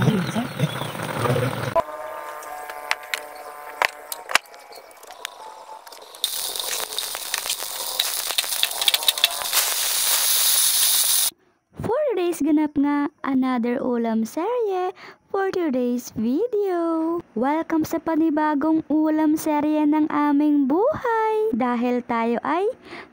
For today's ganap nga, another ulam serye for today's video. Welcome sa panibagong ulam serye ng aming buhay. Dahil tayo ay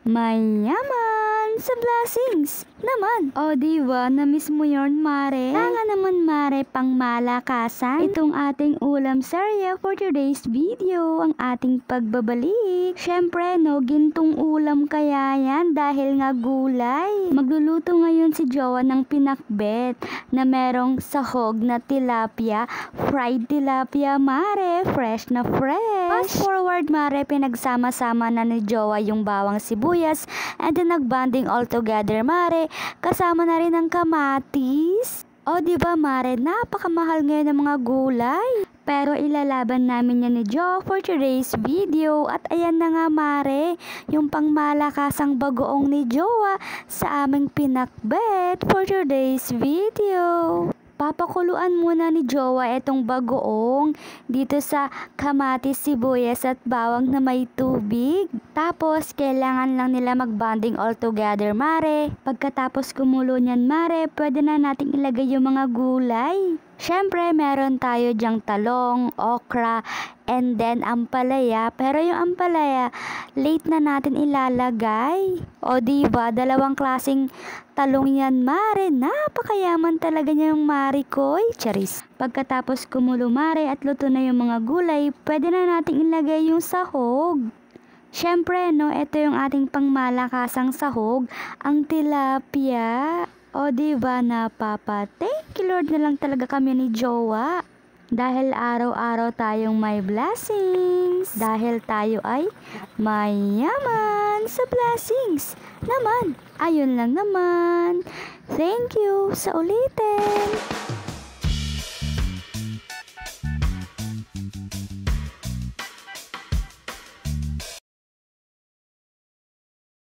mayaman sa blessings naman. O diba, na-miss mo yun, Mare? Nga naman, Mare, pang malakasan. Itong ating ulam serye for today's video, ang ating pagbabalik. Syempre, no, gintong ulam kaya yan dahil nga gulay. Magluluto ngayon si Jowa ng pinakbet na merong sahog na tilapia, fried tilapia, Mare, fresh na fresh. Fast forward, Mare, pinagsama-sama na ni Jowa yung bawang sibuyas and then nagbanding all together, Mare, kasama na rin ang kamatis. O diba, Mare, napakamahal ngayon ng mga gulay. Pero ilalaban namin yan ni Jo for today's video. At ayan na nga, Mare, yung pangmalakasang bagoong ni Jowa sa aming pinakbet for today's video. Papakuluan muna ni Jowa itong bagoong dito sa kamatis, sibuyas at bawang na may tubig. Tapos, kailangan lang nila magbanding all together, Mare. Pagkatapos kumulo niyan, Mare, pwede na nating ilagay yung mga gulay. Syempre, meron tayo dyang talong, okra, and then ampalaya. Pero yung ampalaya, late na natin ilalagay. O diba, dalawang klaseng talong yan, Mare. Napakayaman talaga niya yung Mare koy. Charis. Pagkatapos kumulo, Mare, at luto na yung mga gulay, pwede na nating ilagay yung sahog. Syempre, no, ito yung ating pangmalakasang sahog, ang tilapia. O diba, thank you Lord na lang talaga kami ni Jowa. Dahil araw-araw tayong may blessings. Dahil tayo ay mayaman sa blessings naman. Ayun lang naman. Thank you sa ulitin.